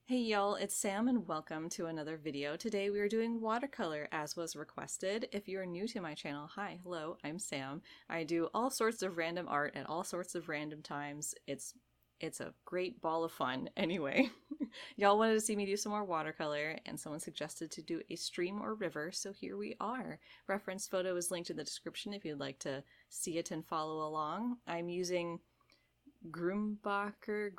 Hey y'all, it's Sam and welcome to another video. Today we are doing watercolor as was requested. If you're new to my channel, hi, hello, I'm Sam. I do all sorts of random art at all sorts of random times. It's a great ball of fun. Anyway, y'all wanted to see me do some more watercolor and someone suggested to do a stream or river, so here we are. Reference photo is linked in the description if you'd like to see it and follow along. I'm using Groombosher,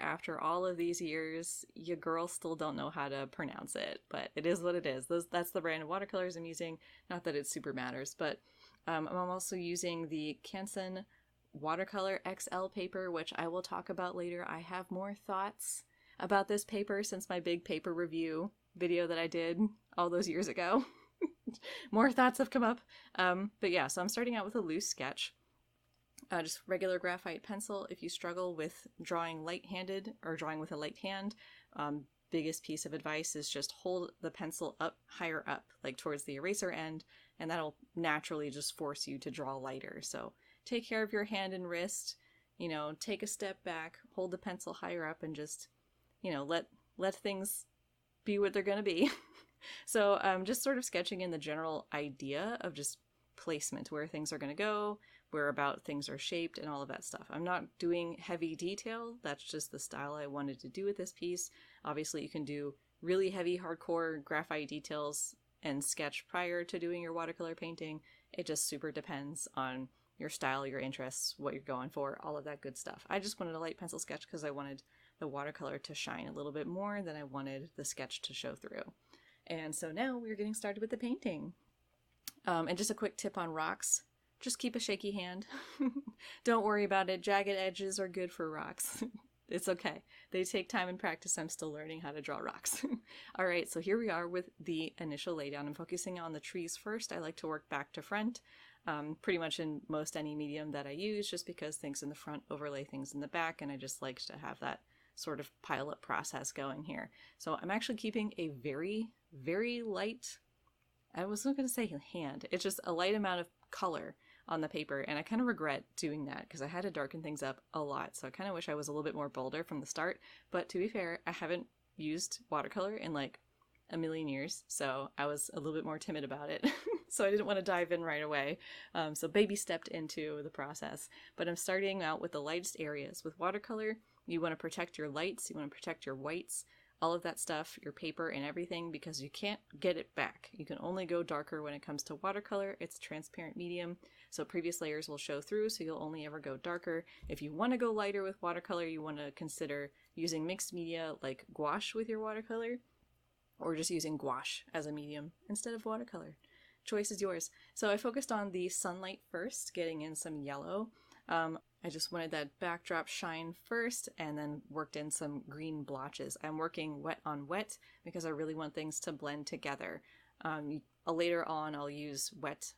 after all of these years, you girls still don't know how to pronounce it, but it is what it is. That's the brand of watercolors I'm using. Not that it super matters, but I'm also using the Canson Watercolor XL paper, which I will talk about later. I have more thoughts about this paper since my big paper review video that I did all those years ago. More thoughts have come up. But yeah, so I'm starting out with a loose sketch. Just regular graphite pencil. If you struggle with drawing light-handed or drawing with a light hand, biggest piece of advice is just hold the pencil up higher up, like towards the eraser end, and that'll naturally just force you to draw lighter. So take care of your hand and wrist, take a step back, hold the pencil higher up, and just, let things be what they're going to be. So just sort of sketching in the general idea of just placement, where things are going to go, where about things are shaped, and all of that stuff. I'm not doing heavy detail. That's just the style I wanted to do with this piece. Obviously, you can do really heavy, hardcore graphite details and sketch prior to doing your watercolor painting. It just super depends on your style, your interests, what you're going for, all of that good stuff. I just wanted a light pencil sketch because I wanted the watercolor to shine a little bit more than I wanted the sketch to show through. And so now we're getting started with the painting. And just a quick tip on rocks. Just keep a shaky hand. Don't worry about it. Jagged edges are good for rocks. It's okay. They take time and practice. I'm still learning how to draw rocks. All right, so here we are with the initial laydown. I'm focusing on the trees first. I like to work back to front, pretty much in most any medium that I use, just because things in the front overlay things in the back, and I just like to have that sort of pile-up process going here. So I'm actually keeping a very, very light, I was not going to say hand, it's just a light amount of color on the paper, and I kind of regret doing that because I had to darken things up a lot, so I kind of wish I was a little bit more bolder from the start. But to be fair, I haven't used watercolor in like a million years, so I was a little bit more timid about it. So I didn't want to dive in right away, so baby stepped into the process. But I'm starting out with the lightest areas. With watercolor, you want to protect your lights, you want to protect your whites, all of that stuff, your paper and everything, because you can't get it back. You can only go darker when it comes to watercolor. It's a transparent medium, so previous layers will show through, so you'll only ever go darker. If you want to go lighter with watercolor, you want to consider using mixed media like gouache with your watercolor, or just using gouache as a medium instead of watercolor. Choice is yours. So I focused on the sunlight first, getting in some yellow. I just wanted that backdrop shine first and then worked in some green blotches. I'm working wet on wet because I really want things to blend together. Later on I'll use wet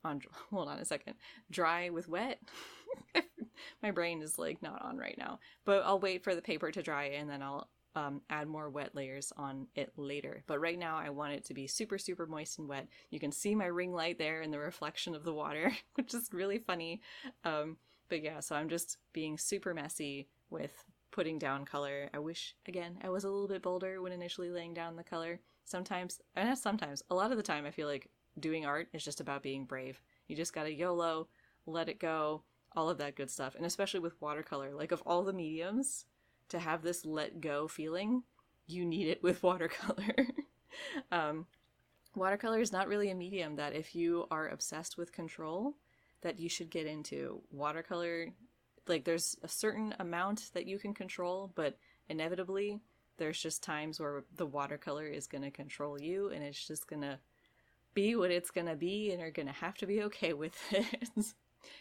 on, hold on a second, dry with wet. My brain is like not on right now, but I'll wait for the paper to dry and then I'll add more wet layers on it later. But right now I want it to be super, super moist and wet. You can see my ring light there in the reflection of the water, which is really funny. But yeah, so I'm just being super messy with putting down color. I wish, again, I was a little bit bolder when initially laying down the color. Sometimes, and not sometimes, a lot of the time I feel like doing art is just about being brave. You just gotta YOLO, let it go, all of that good stuff. And especially with watercolor, like of all the mediums, to have this let go feeling, you need it with watercolor. Watercolor is not really a medium that if you are obsessed with control, that you should get into. Watercolor, like there's a certain amount that you can control, but inevitably there's just times where the watercolor is going to control you and it's just going to be what it's going to be and you're going to have to be okay with it.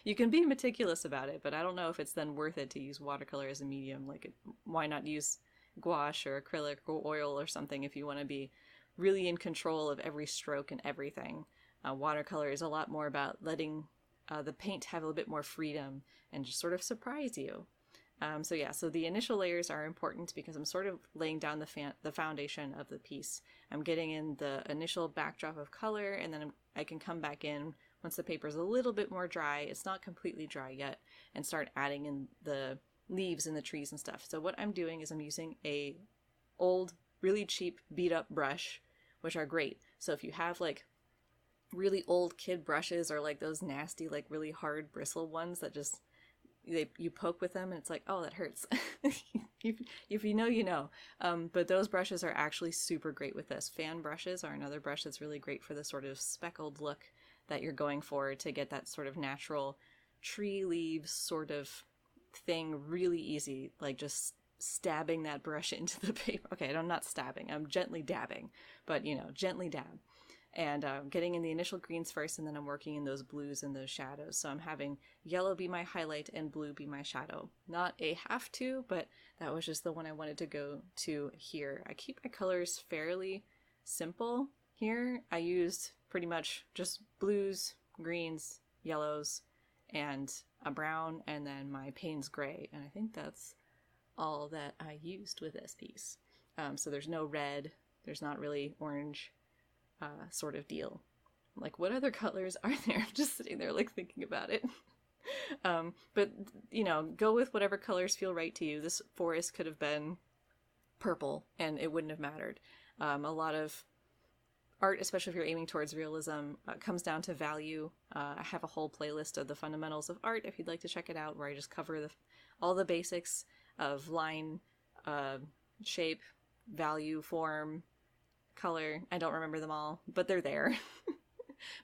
You can be meticulous about it, but I don't know if it's then worth it to use watercolor as a medium. Like, why not use gouache or acrylic or oil or something if you want to be really in control of every stroke and everything? Watercolor is a lot more about letting the paint have a little bit more freedom and just sort of surprise you. So the initial layers are important because I'm sort of laying down the foundation of the piece. I'm getting in the initial backdrop of color, and then I can come back in once the paper's a little bit more dry. It's not completely dry yet, and start adding in the leaves and the trees and stuff. So what I'm doing is I'm using a old, really cheap beat up brush, which are great. So if you have like really old kid brushes or like those nasty, like really hard bristle ones that just you poke with them and it's like, oh, that hurts. If you know, you know. But those brushes are actually super great with this. Fan brushes are another brush that's really great for the sort of speckled look that you're going for, to get that sort of natural tree leaves sort of thing really easy, like just stabbing that brush into the paper. Okay, I'm not stabbing, I'm gently dabbing, but you know, gently dab. And getting in the initial greens first, and then I'm working in those blues and those shadows. So I'm having yellow be my highlight and blue be my shadow. Not a have to, but that was just the one I wanted to go to here. I keep my colors fairly simple here. I used pretty much just blues, greens, yellows, and a brown, and then my Payne's gray. And I think that's all that I used with this piece. So there's no red, there's not really orange, sort of deal. Like, what other colors are there? I'm just sitting there like thinking about it. But you know, go with whatever colors feel right to you. This forest could have been purple and it wouldn't have mattered. A lot of art, especially if you're aiming towards realism, comes down to value. I have a whole playlist of the fundamentals of art if you'd like to check it out, where I just cover all the basics of line, shape, value, form, color. I don't remember them all, but they're there.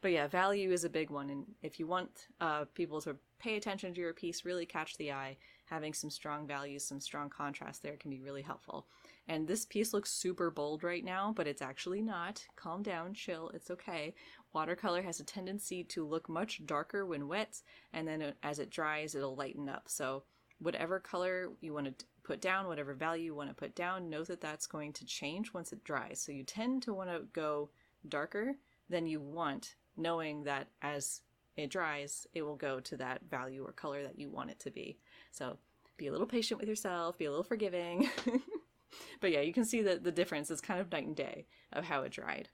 But yeah, value is a big one, and if you want people to pay attention to your piece, really catch the eye, having some strong values, some strong contrast there can be really helpful. And this piece looks super bold right now, but it's actually not. Calm down, chill, it's okay. Watercolor has a tendency to look much darker when wet, and then as it dries, it'll lighten up. So whatever color you want to put down, whatever value you want to put down, know that that's going to change once it dries. So you tend to want to go darker than you want, knowing that as it dries, it will go to that value or color that you want it to be. So be a little patient with yourself, be a little forgiving. But yeah, you can see that the difference is kind of night and day of how it dried.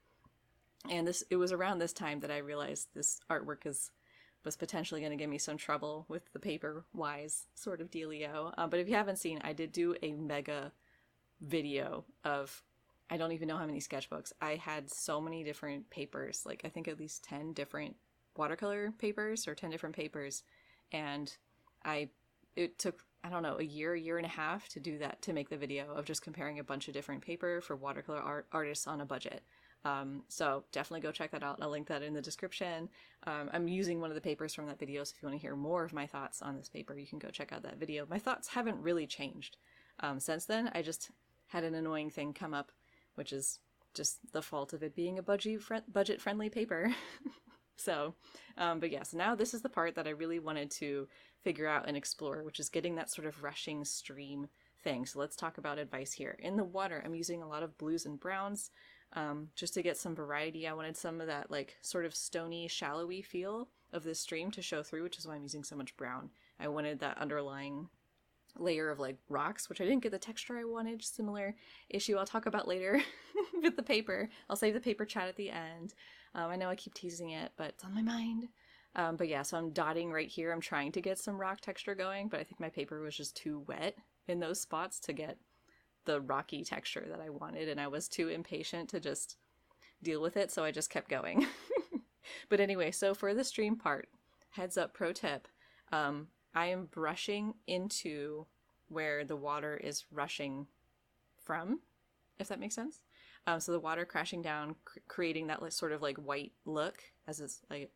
And it was around this time that I realized this artwork was potentially going to give me some trouble with the paper-wise sort of dealio. But if you haven't seen, I did do a mega video of, I don't even know how many sketchbooks. I had so many different papers, like I think at least 10 different watercolor papers or 10 different papers. And it took, I don't know, a year and a half to do that, to make the video of just comparing a bunch of different paper for watercolor artists on a budget. So definitely go check that out. I'll link that in the description. I'm using one of the papers from that video, so if you want to hear more of my thoughts on this paper, you can go check out that video. My thoughts haven't really changed since then. I just had an annoying thing come up, which is just the fault of it being a budget-friendly paper. So, but yeah, so now this is the part that I really wanted to figure out and explore, which is getting that sort of rushing stream thing. So let's talk about advice here. In the water, I'm using a lot of blues and browns. Just to get some variety. I wanted some of that like sort of stony, shallowy feel of this stream to show through, which is why I'm using so much brown. I wanted that underlying layer of like rocks, which I didn't get the texture I wanted. Similar issue I'll talk about later with the paper. I'll save the paper chat at the end. I know I keep teasing it, but it's on my mind. But yeah, so I'm dotting right here. I'm trying to get some rock texture going, but I think my paper was just too wet in those spots to get the rocky texture that I wanted, and I was too impatient to just deal with it, so I just kept going. But anyway, so for the stream part, heads up, pro tip, I am brushing into where the water is rushing from, if that makes sense. So the water crashing down, creating that sort of like white look as it's I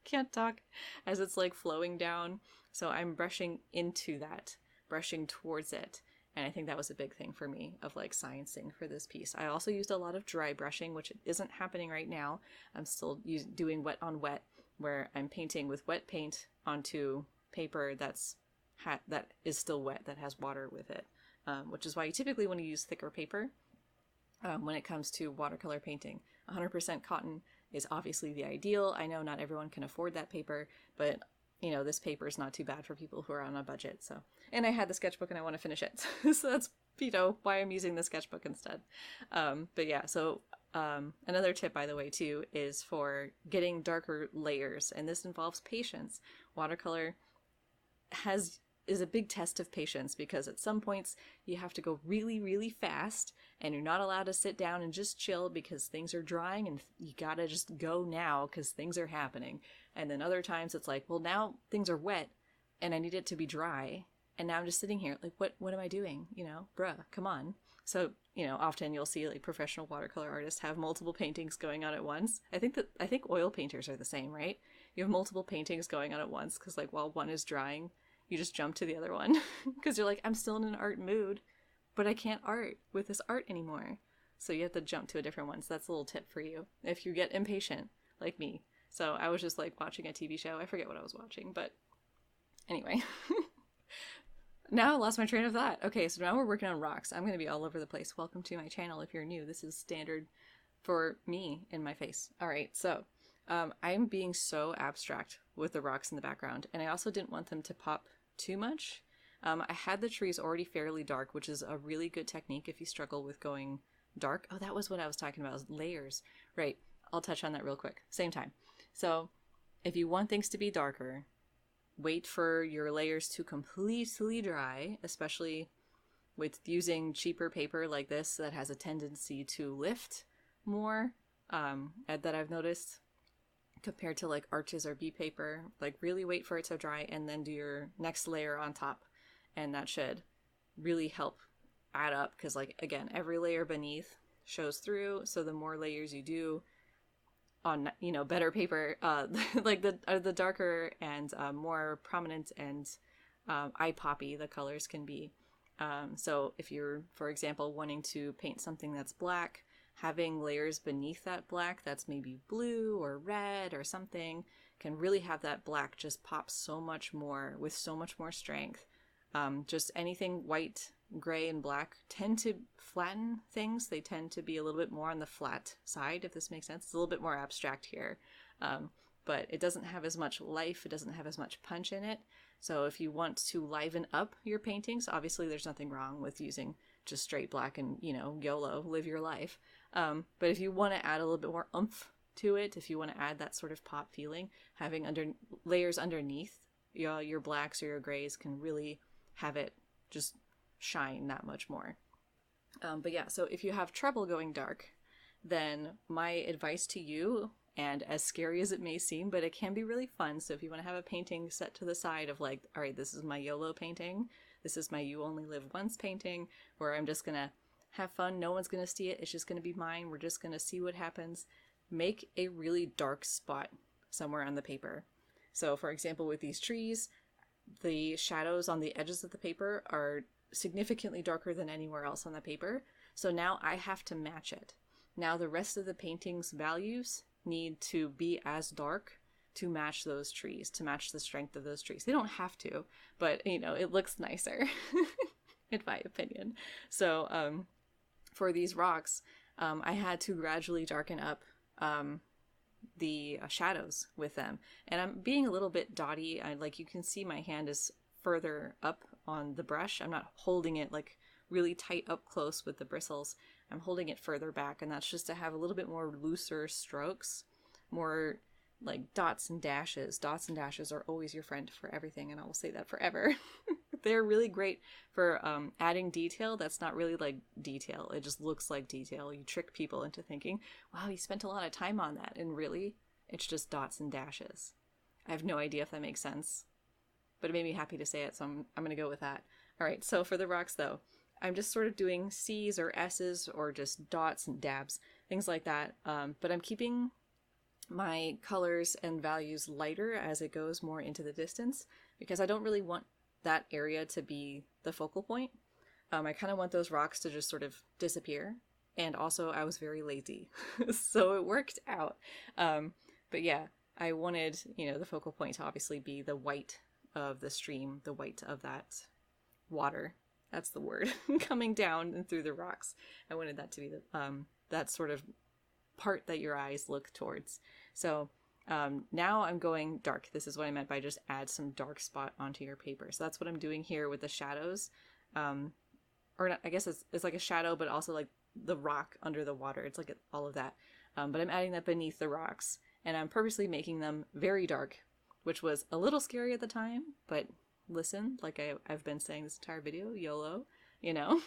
can't talk, as it's like flowing down. So I'm brushing into that, brushing towards it. And I think that was a big thing for me of like sciencing for this piece. I also used a lot of dry brushing, which isn't happening right now. I'm still doing wet on wet, where I'm painting with wet paint onto paper that is still wet, that has water with it, which is why you typically want to use thicker paper when it comes to watercolor painting. 100% cotton is obviously the ideal. I know not everyone can afford that paper, but you know, this paper is not too bad for people who are on a budget. So, and I had the sketchbook and I want to finish it. So that's, you know, why I'm using the sketchbook instead. But yeah, so another tip, by the way, too, is for getting darker layers. And this involves patience. Watercolor has is a big test of patience, because at some points you have to go really, really fast, and you're not allowed to sit down and just chill because things are drying, and you gotta just go now because things are happening. And then other times it's like, well, now things are wet and I need it to be dry, and now I'm just sitting here like, what am I doing? You know, bruh, come on. So, you know, often you'll see like professional watercolor artists have multiple paintings going on at once. I think oil painters are the same, right? You have multiple paintings going on at once because, like, while one is drying, you just jump to the other one because you're like, I'm still in an art mood, but I can't art with this art anymore. So you have to jump to a different one. So that's a little tip for you if you get impatient like me. So I was just like watching a TV show. I forget what I was watching, but anyway. Now I lost my train of thought. Okay, so now we're working on rocks. I'm going to be all over the place. Welcome to my channel if you're new. This is standard for me in my face. All right, so I'm being so abstract with the rocks in the background, and I also didn't want them to pop too much. I had the trees already fairly dark, which is a really good technique if you struggle with going dark. Oh, that was what I was talking about, was layers. Right, I'll touch on that real quick. Same time. So if you want things to be darker, wait for your layers to completely dry, especially with using cheaper paper like this that has a tendency to lift more, that I've noticed, compared to like Arches or B paper. Like, really wait for it to dry and then do your next layer on top, and that should really help add up, because, like, again, every layer beneath shows through, so the more layers you do on, you know, better paper, like the darker and more prominent and eye poppy the colors can be. So if you're, for example, wanting to paint something that's black, having layers beneath that black that's maybe blue or red or something can really have that black just pop so much more, with so much more strength. Just anything white, gray, and black tend to flatten things. They tend to be a little bit more on the flat side, if this makes sense. It's a little bit more abstract here, but it doesn't have as much life. It doesn't have as much punch in it. So if you want to liven up your paintings, obviously there's nothing wrong with using just straight black and, you know, YOLO, live your life. But if you want to add a little bit more oomph to it, if you want to add that sort of pop feeling, having layers underneath your blacks or your grays can really have it just shine that much more. But yeah, so if you have trouble going dark, then my advice to you, and as scary as it may seem, but it can be really fun. So if you want to have a painting set to the side of like, all right, this is my YOLO painting, this is my You Only Live Once painting, where I'm just gonna have fun, no one's gonna see it, it's just gonna be mine, we're just gonna see what happens. Make a really dark spot somewhere on the paper. So for example, with these trees, the shadows on the edges of the paper are significantly darker than anywhere else on the paper. So now I have to match it. Now the rest of the painting's values need to be as dark to match those trees, to match the strength of those trees. They don't have to, but, you know, it looks nicer, in my opinion. So for these rocks, I had to gradually darken up the shadows with them, and I'm being a little bit dotty. Like, you can see my hand is further up on the brush. I'm not holding it like really tight up close with the bristles. I'm holding it further back, and that's just to have a little bit more looser strokes, more like dots and dashes. Dots and dashes are always your friend for everything, and I will say that forever. They're really great for adding detail that's not really like detail. It just looks like detail. You trick people into thinking, wow, you spent a lot of time on that, and really, it's just dots and dashes. I have no idea if that makes sense, but it made me happy to say it, so I'm going to go with that. All right, so for the rocks, though, I'm just sort of doing C's or S's or just dots and dabs, things like that, but I'm keeping my colors and values lighter as it goes more into the distance, because I don't really want that area to be the focal point. I kind of want those rocks to just sort of disappear, and also I was very lazy, so it worked out. But yeah, I wanted, you know, the focal point to obviously be the white of the stream, the white of that water, that's the word, coming down and through the rocks. I wanted that to be the that sort of part that your eyes look towards. So now I'm going dark. This is what I meant by just add some dark spot onto your paper. So that's what I'm doing here with the shadows. Or not, I guess it's like a shadow, but also like the rock under the water. It's like all of that. But I'm adding that beneath the rocks, and I'm purposely making them very dark, which was a little scary at the time, but listen, like I've been saying this entire video, YOLO, you know.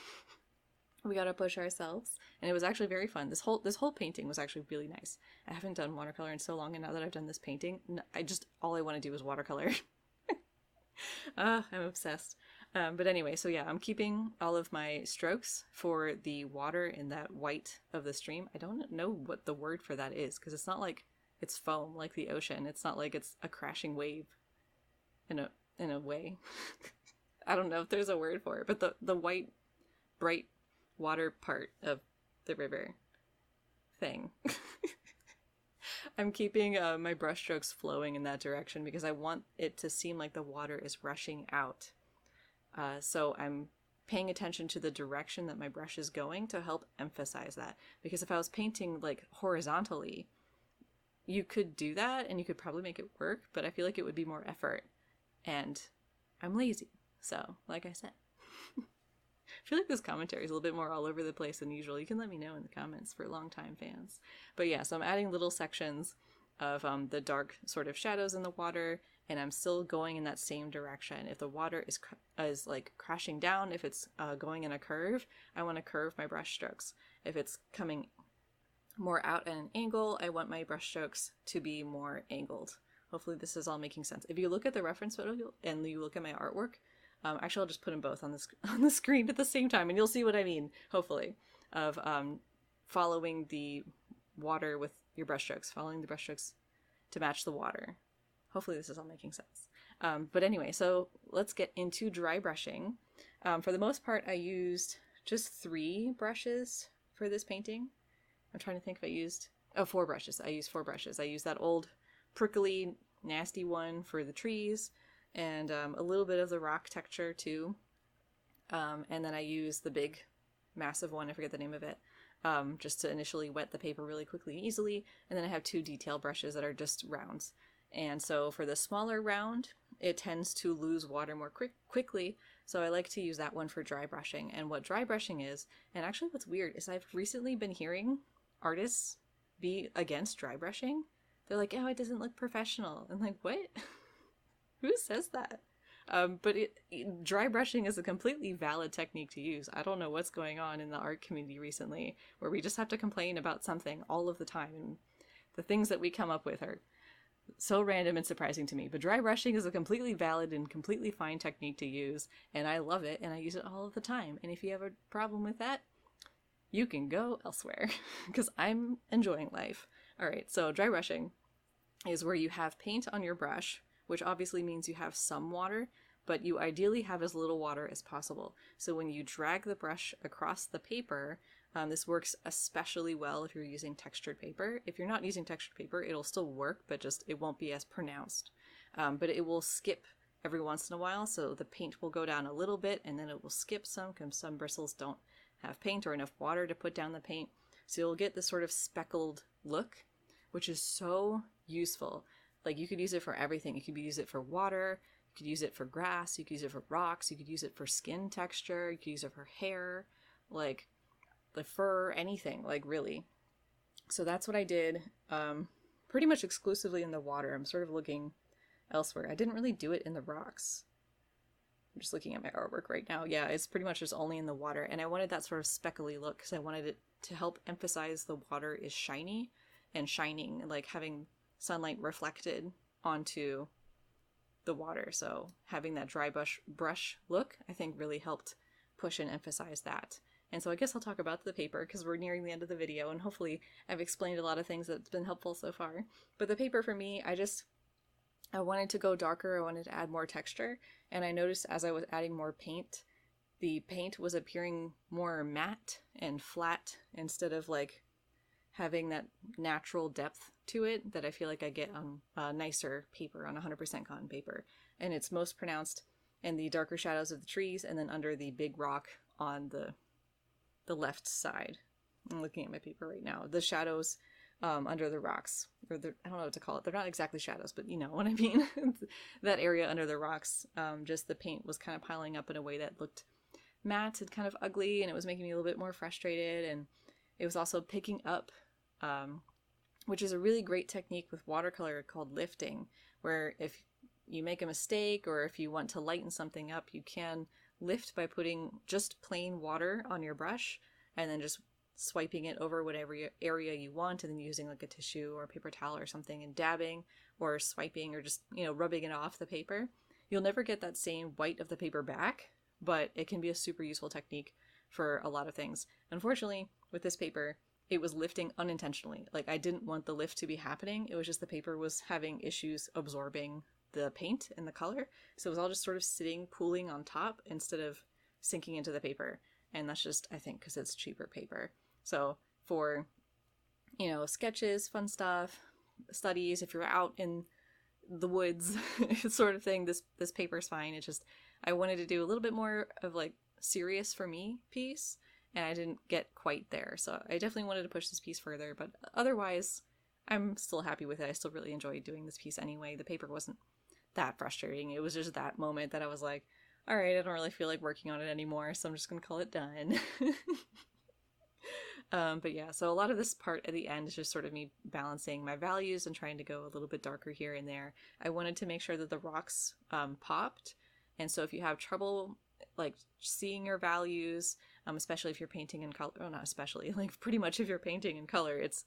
We gotta push ourselves, and it was actually very fun. This whole painting was actually really nice. I haven't done watercolor in so long, and now that I've done this painting, all I want to do is watercolor. I'm obsessed. But anyway, so yeah, I'm keeping all of my strokes for the water in that white of the stream. I don't know what the word for that is, because it's not like it's foam like the ocean. It's not like it's a crashing wave in a way. I don't know if there's a word for it, but the white, bright water part of the river thing. I'm keeping my brush strokes flowing in that direction because I want it to seem like the water is rushing out. So I'm paying attention to the direction that my brush is going to help emphasize that. Because if I was painting like horizontally, you could do that and you could probably make it work, but I feel like it would be more effort. And I'm lazy. So, like I said. I feel like this commentary is a little bit more all over the place than usual. You can let me know in the comments for longtime fans. But yeah, so I'm adding little sections of the dark sort of shadows in the water, and I'm still going in that same direction. If the water is like crashing down, if it's going in a curve, I want to curve my brush strokes. If it's coming more out at an angle, I want my brush strokes to be more angled. Hopefully this is all making sense. If you look at the reference photo and you look at my artwork, actually, I'll just put them both on the screen at the same time, and you'll see what I mean, hopefully, of following the water with your brushstrokes, following the brushstrokes to match the water. Hopefully this is all making sense. But anyway, so let's get into dry brushing. For the most part, I used just 3 brushes for this painting. I'm trying to think if I used... Oh, 4 brushes. I used 4 brushes. I used that old prickly, nasty one for the trees, and a little bit of the rock texture too. And then I used the big, massive one, I forget the name of it, just to initially wet the paper really quickly and easily. And then I have 2 detail brushes that are just rounds. And so for the smaller round, it tends to lose water more quickly, so I like to use that one for dry brushing. And what dry brushing is, and actually what's weird, is I've recently been hearing artists be against dry brushing. They're like, oh, it doesn't look professional. I'm like, what? Who says that? But dry brushing is a completely valid technique to use. I don't know what's going on in the art community recently, where we just have to complain about something all of the time, and the things that we come up with are so random and surprising to me. But dry brushing is a completely valid and completely fine technique to use, and I love it, and I use it all of the time. And if you have a problem with that, you can go elsewhere, because I'm enjoying life. Alright, so dry brushing is where you have paint on your brush, which obviously means you have some water, but you ideally have as little water as possible. So when you drag the brush across the paper, this works especially well if you're using textured paper. If you're not using textured paper, it'll still work, but just it won't be as pronounced. But it will skip every once in a while, so the paint will go down a little bit, and then it will skip some, because some bristles don't have paint or enough water to put down the paint. So you'll get this sort of speckled look, which is so useful. Like, you could use it for everything. You could use it for water, you could use it for grass, you could use it for rocks, you could use it for skin texture, you could use it for hair, like the fur, anything, like really. So that's what I did, pretty much exclusively in the water. I'm sort of looking elsewhere. I didn't really do it in the rocks. I'm just looking at my artwork right now. Yeah, it's pretty much just only in the water, and I wanted that sort of speckly look because I wanted it to help emphasize the water is shiny and shining, like having sunlight reflected onto the water. So having that dry brush look, I think, really helped push and emphasize that. And so I guess I'll talk about the paper because we're nearing the end of the video, and hopefully I've explained a lot of things that's been helpful so far. But the paper for me, I wanted to go darker, I wanted to add more texture, and I noticed as I was adding more paint, the paint was appearing more matte and flat instead of like having that natural depth to it that I feel like I get on nicer paper, on 100% cotton paper. And it's most pronounced in the darker shadows of the trees and then under the big rock on the left side. I'm looking at my paper right now. The shadows under the rocks, or I don't know what to call it. They're not exactly shadows, but you know what I mean. That area under the rocks, just the paint was kind of piling up in a way that looked matte and kind of ugly, and it was making me a little bit more frustrated. And it was also picking up, which is a really great technique with watercolor called lifting, where if you make a mistake or if you want to lighten something up, you can lift by putting just plain water on your brush and then just swiping it over whatever area you want, and then using like a tissue or a paper towel or something and dabbing or swiping or just, rubbing it off the paper. You'll never get that same white of the paper back, but it can be a super useful technique for a lot of things. Unfortunately, with this paper, it was lifting unintentionally. Like, I didn't want the lift to be happening. It was just the paper was having issues absorbing the paint and the color. So it was all just sort of sitting, pooling on top instead of sinking into the paper. And that's just, I think, because it's cheaper paper. So for, sketches, fun stuff, studies, if you're out in the woods sort of thing, this paper's fine. It's just, I wanted to do a little bit more of like serious for me piece, and I didn't get quite there. So I definitely wanted to push this piece further, but otherwise I'm still happy with it. I still really enjoyed doing this piece anyway. The paper wasn't that frustrating. It was just that moment that I was like, all right, I don't really feel like working on it anymore, so I'm just gonna call it done. But yeah, so a lot of this part at the end is just sort of me balancing my values and trying to go a little bit darker here and there. I wanted to make sure that the rocks popped, and so if you have trouble like seeing your values, especially if you're painting in color, not especially, like pretty much if you're painting in color, it's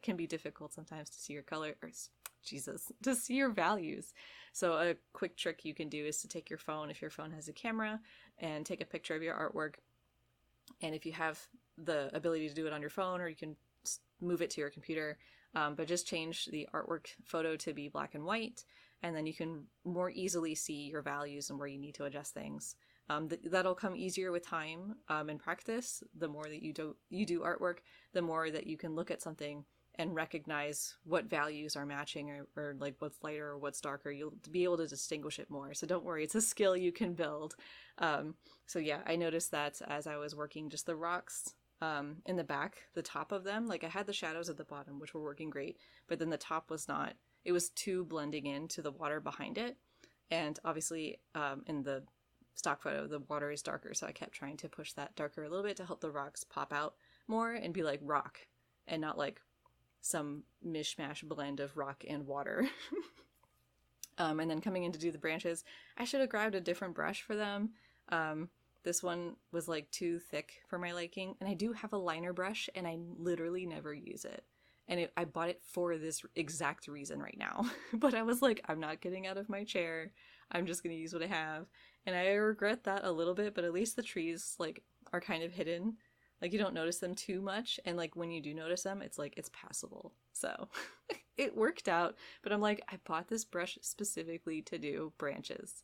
can be difficult sometimes to see your color, or to see your values. So a quick trick you can do is to take your phone, if your phone has a camera, and take a picture of your artwork. And if you have the ability to do it on your phone, or you can move it to your computer, but just change the artwork photo to be black and white, and then you can more easily see your values and where you need to adjust things. That'll come easier with time and practice. The more that you do artwork, the more that you can look at something and recognize what values are matching, or like what's lighter or what's darker. You'll be able to distinguish it more. So don't worry, it's a skill you can build. So yeah, I noticed that as I was working just the rocks in the back, the top of them, like I had the shadows at the bottom, which were working great, but then the top was not. It was too blending into the water behind it. And obviously in the stock photo, the water is darker, so I kept trying to push that darker a little bit to help the rocks pop out more and be like rock and not like some mishmash blend of rock and water. And then coming in to do the branches, I should have grabbed a different brush for them. This one was like too thick for my liking, and I do have a liner brush and I literally never use it. And I bought it for this exact reason right now. But I was like, I'm not getting out of my chair. I'm just going to use what I have. And I regret that a little bit, but at least the trees like are kind of hidden. Like you don't notice them too much. And like when you do notice them, it's like, it's passable. So it worked out. But I'm like, I bought this brush specifically to do branches.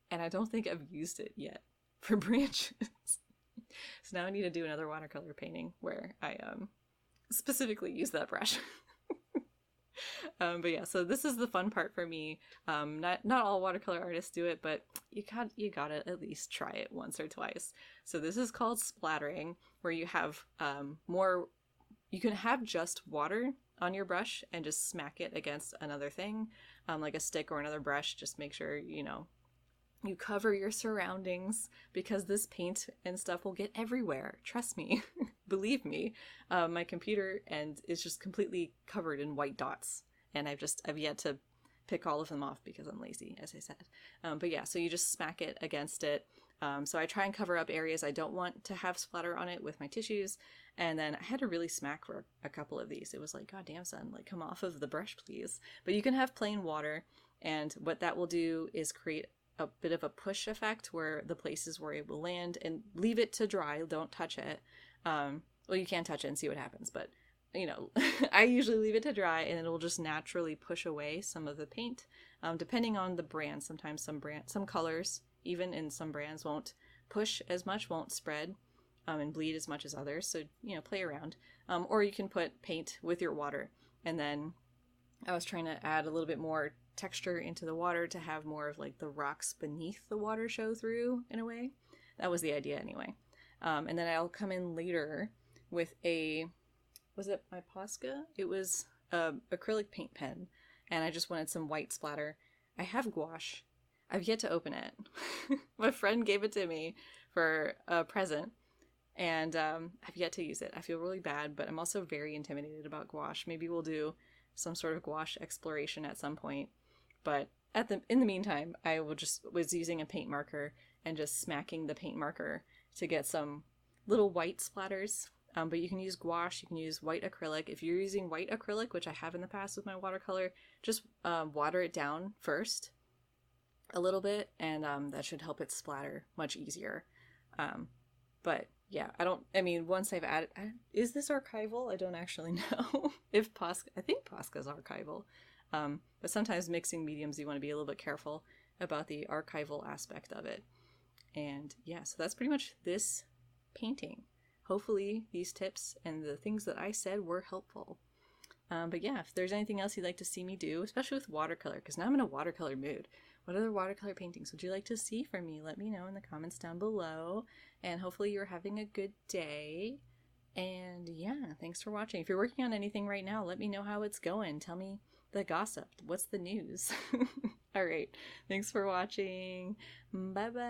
And I don't think I've used it yet for branches. So now I need to do another watercolor painting where I specifically use that brush. But yeah, so this is the fun part for me. Not all watercolor artists do it, but you gotta at least try it once or twice. So this is called splattering, where you have you can have just water on your brush and just smack it against another thing, like a stick or another brush. Just make sure, you cover your surroundings, because this paint and stuff will get everywhere. Trust me. Believe me. My computer is just completely covered in white dots, and I've yet to pick all of them off because I'm lazy, as I said. But yeah, so you just smack it against it. So I try and cover up areas I don't want to have splatter on it with my tissues, and then I had to really smack for a couple of these. It was like, God damn, son, like come off of the brush, please. But you can have plain water, and what that will do is create a bit of a push effect where the places where it will land, and leave it to dry. Don't touch it. Well, you can touch it and see what happens, but I usually leave it to dry, and it will just naturally push away some of the paint. Depending on the brand, sometimes some colors, even in some brands, won't push as much, won't spread and bleed as much as others. So, play around. Or you can put paint with your water. And then I was trying to add a little bit more texture into the water to have more of like the rocks beneath the water show through in a way. That was the idea anyway. And then I'll come in later with was it my Posca? It was acrylic paint pen, and I just wanted some white splatter. I have gouache. I've yet to open it. My friend gave it to me for a present, and I've yet to use it. I feel really bad, but I'm also very intimidated about gouache. Maybe we'll do some sort of gouache exploration at some point. But in the meantime, I was using a paint marker and just smacking the paint marker to get some little white splatters. But you can use gouache, you can use white acrylic. If you're using white acrylic, which I have in the past with my watercolor, just water it down first a little bit, and that should help it splatter much easier. But yeah, once I've added, is this archival? I don't actually know. If Posca, I think Posca's archival. But sometimes mixing mediums, you want to be a little bit careful about the archival aspect of it. And yeah, so that's pretty much this painting. Hopefully these tips and the things that I said were helpful. But yeah, if there's anything else you'd like to see me do, especially with watercolor, because now I'm in a watercolor mood. What other watercolor paintings would you like to see from me? Let me know in the comments down below. And hopefully you're having a good day. And yeah, thanks for watching. If you're working on anything right now, let me know how it's going. Tell me the gossip. What's the news? All right. Thanks for watching. Bye-bye.